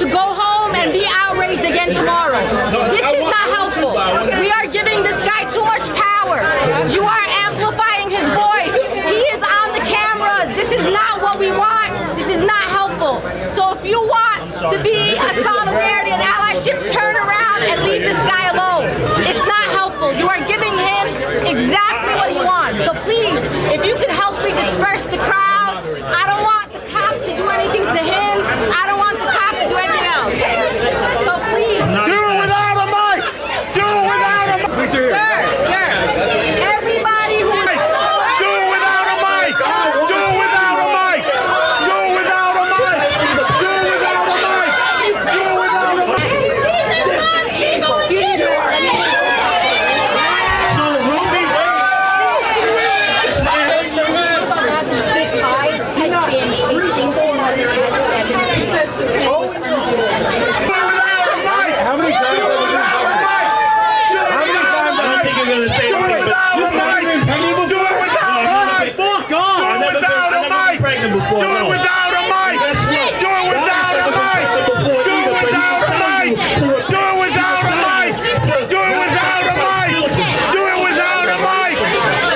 to go home and be outraged again tomorrow. This is not helpful. We are giving this guy too much power. You are amplifying his voice. He is on the cameras. This is not what we want. This is not helpful. So if you want to be a solidarity and allyship, turn around and leave this guy alone. It's not helpful. You are giving him exactly what he wants. So please, if you could help me disperse the crowd. I don't want the cops to do anything to him. I don't want the cops to do anything else. So please. Do it without a mic! Do it without a mic! Sir, everybody who is... Do it without a mic! Do it without a mic! Do it without a mic! Do it without a mic! Do it without a mic! So Roe v. How many times have we done I don't think you're going to say anything, but do it without a mic! Do it without a mic! fuck off! Do it without a mic! Pregnant before, Do it no. without a mic! Do it without a mic! Do it without a mic! Do it without a mic! Do it without a mic! Do it without a mic!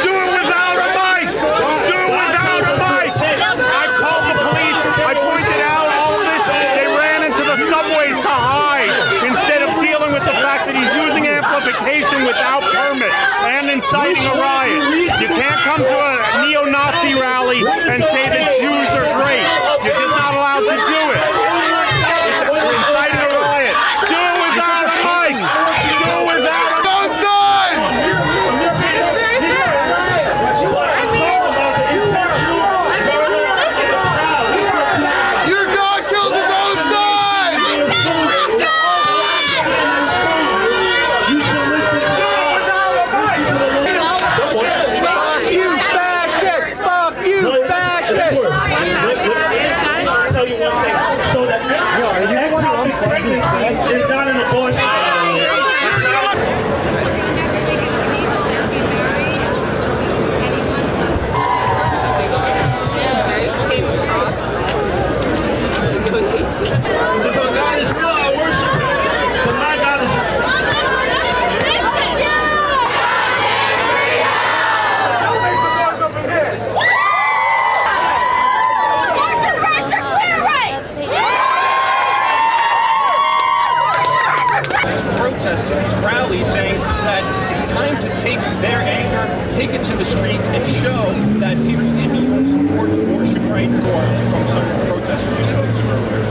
Do it without a mic! Do it without a mic! I called the police. I pointed out all of this. They ran into the subways to hide instead of dealing with the fact that he's using amplification without permit and inciting a riot. You can't come to a neo-Nazi rally and say that Jews are great. You're just not allowed to do it. It's inciting a riot. Do it without a mic. Do it without a own son. Your God killed his own son. Fuck you, fascist! I'll tell you one thing. So that pregnancy is not an abortion. Because God is real, I worship Him. But my God is protesters rally saying that it's time to take their anger, take it to the streets, and show that people in New York support abortion rights. From some protesters who spoke to earlier.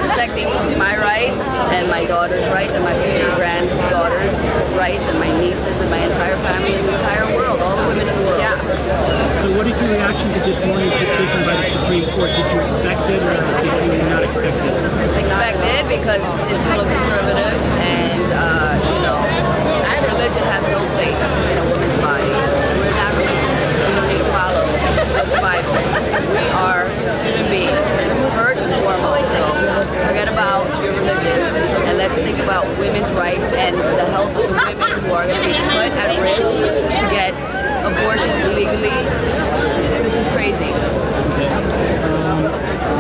Protecting my rights and my daughter's rights and my future granddaughter's rights and my nieces and my entire family and the entire world, all the women in the world. Yeah. So what is your reaction to this morning's decision by the Supreme Court? Did you expect it or did you not expect it? Expected because it's full of conservatives and, religion has no place in a woman's body. We're not religious. We don't need to follow the Bible. We are human beings and first and foremost, so forget about your religion and let's think about women's rights and the health of the women who are going to be put at risk to get abortions illegally. This is crazy.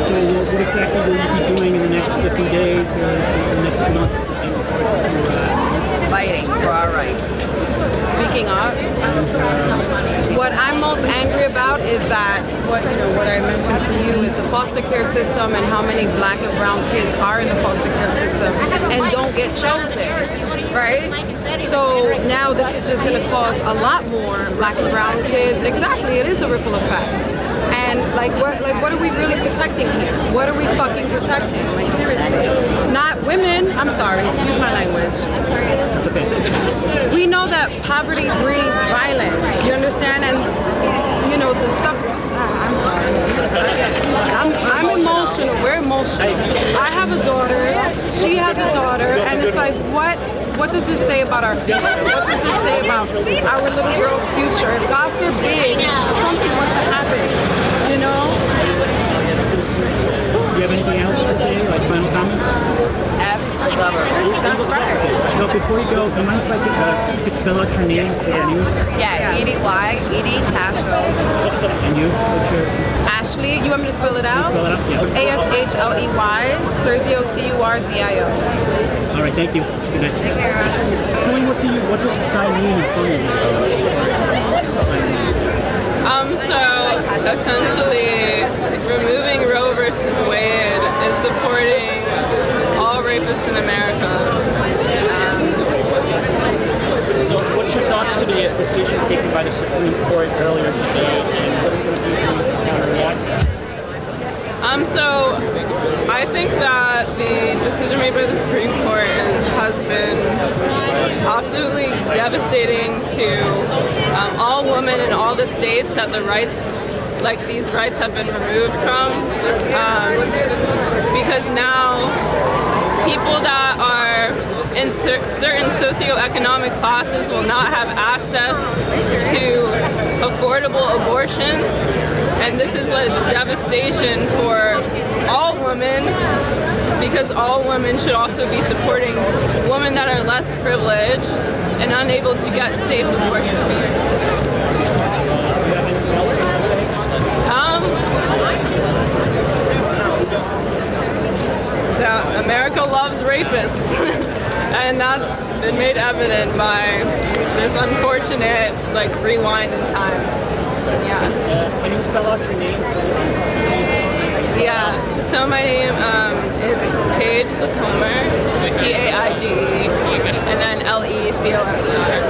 So what exactly will you be doing in the next few days or the next months in regards to fighting for our rights? Speaking of, what I'm most angry about is that what I mentioned to you is the foster care system and how many black and brown kids are in the foster care system and don't get chosen, right? So now this is just going to cause a lot more black and brown kids. Exactly, it is a ripple effect. And what are we really protecting here? What are we fucking protecting? Like seriously, not women. I'm sorry, excuse my language. We know that poverty breeds violence. You understand? And the stuff. I'm sorry. I'm emotional. We're emotional. I have a daughter. She has a daughter, and it's like, what does this say about our future? What does this say about our little girl's future? If God forbid something was to happen, Do you have anything else to say, like final comments? F the government. that's right. No, before you go, do you mind if I could spell out your name for the news? Yeah, Edie Castro. And you? What's your... Astro. Ashley, you want me to spell it out? Spell it out, yeah. ASHLEY, Turzio, TURZIO. All right, thank you. Good night. Take care. Explain what does the sign mean in front of you? So essentially, removing Roe versus Wade is supporting all rapists in America. So what's your thoughts to the decision taken by the Supreme Court earlier today, and what are you going to do to counteract that? So I think that the decision made by the Supreme Court has been absolutely devastating to all women in all the states that the rights, like these rights, have been removed from. Because now people that are in certain socioeconomic classes will not have access to affordable abortions, and this is a devastation for all women, because all women should also be supporting women that are less privileged and unable to get safe abortions. That America loves rapists, and that's been made evident by this unfortunate rewind in time. Yeah. Can you spell out your name? Yeah. So my name is Paige Latomer, P-A-I-G-E, and then L-E-C-O-M-E-R.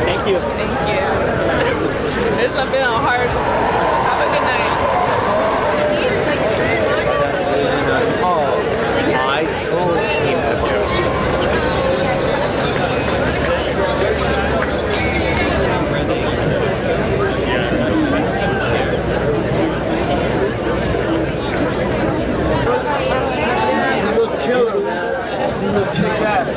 Thank you. Thank you. This has been a hard. Have a good night. I told him to do. You look killer, man. You look kick-ass.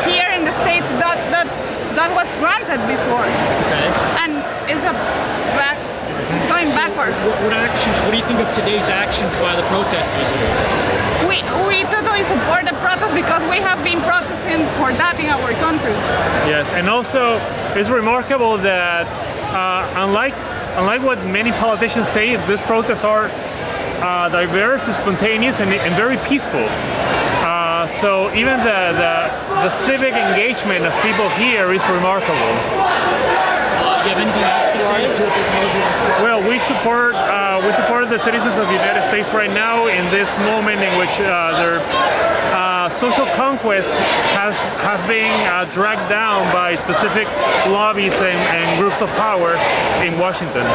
here in the States that was granted before. Okay. And it's going backwards. What do you think of today's actions by the protesters here? We totally support the protest because we have been protesting for that in our countries. Yes, and also it's remarkable that unlike what many politicians say, these protests are diverse, spontaneous, and very peaceful. So even the civic engagement of people here is remarkable. You have anything else to say? Well, we support the citizens of the United States right now in this moment in which their social conquests have been dragged down by specific lobbies and groups of power in Washington.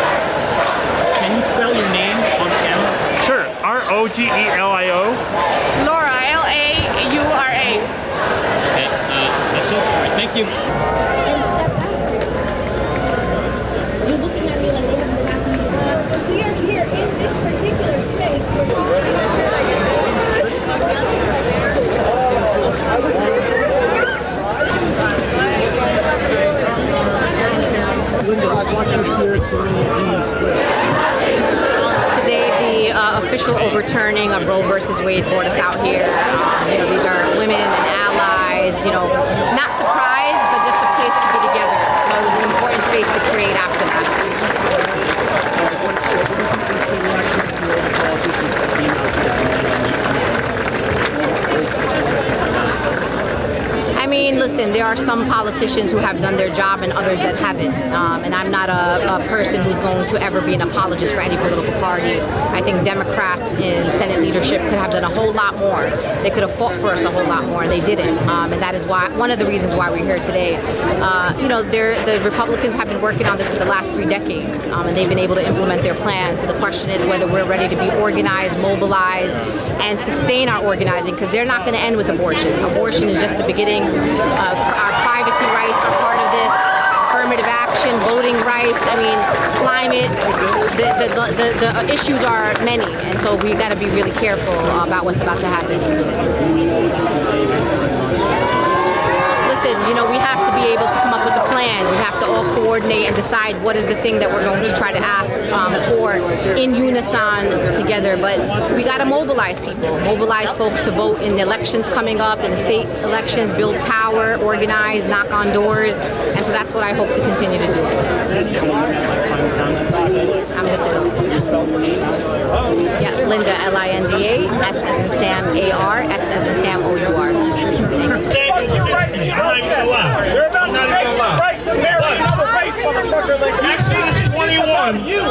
Can you spell your name on camera? Sure. Rogelio. Laura, Laura. Okay, that's it. All right, thank you. You're looking at me like they haven't asked me to. We are here in this particular space. Today, the official overturning of Roe v. Wade brought us out here. These are women and allies. Not surprised, but just a place to be together. So it was an important space to create after that. I mean, listen, there are some politicians who have done their job and others that haven't. And I'm not a person who's going to ever be an apologist for any political party. I think Democrats in Senate leadership could have done a whole lot more. They could have fought for us a whole lot more, and they didn't. And that is one of the reasons why we're here today. The Republicans have been working on this for the last 3 decades, and they've been able to implement their plan. So the question is whether we're ready to be organized, mobilized, and sustain our organizing, because they're not going to end with abortion. Abortion is just the beginning. Our privacy rights are part of this. Affirmative action, voting rights. I mean, climate. The issues are many, and so we've got to be really careful about what's about to happen. Listen, we have to be able to come up with a plan. We have to all coordinate and decide what is the thing that we're going to try to ask for in unison together. But we got to mobilize people, mobilize folks to vote in the elections coming up, in the state elections, build power, organize, knock on doors. And so that's what I hope to continue to do. I'm good to go. Yeah, Linda, Linda, S as in Sam, AR, S as in Sam, OUR. You're about to take the right to marry another race, motherfucker. Like, actually, 21. You.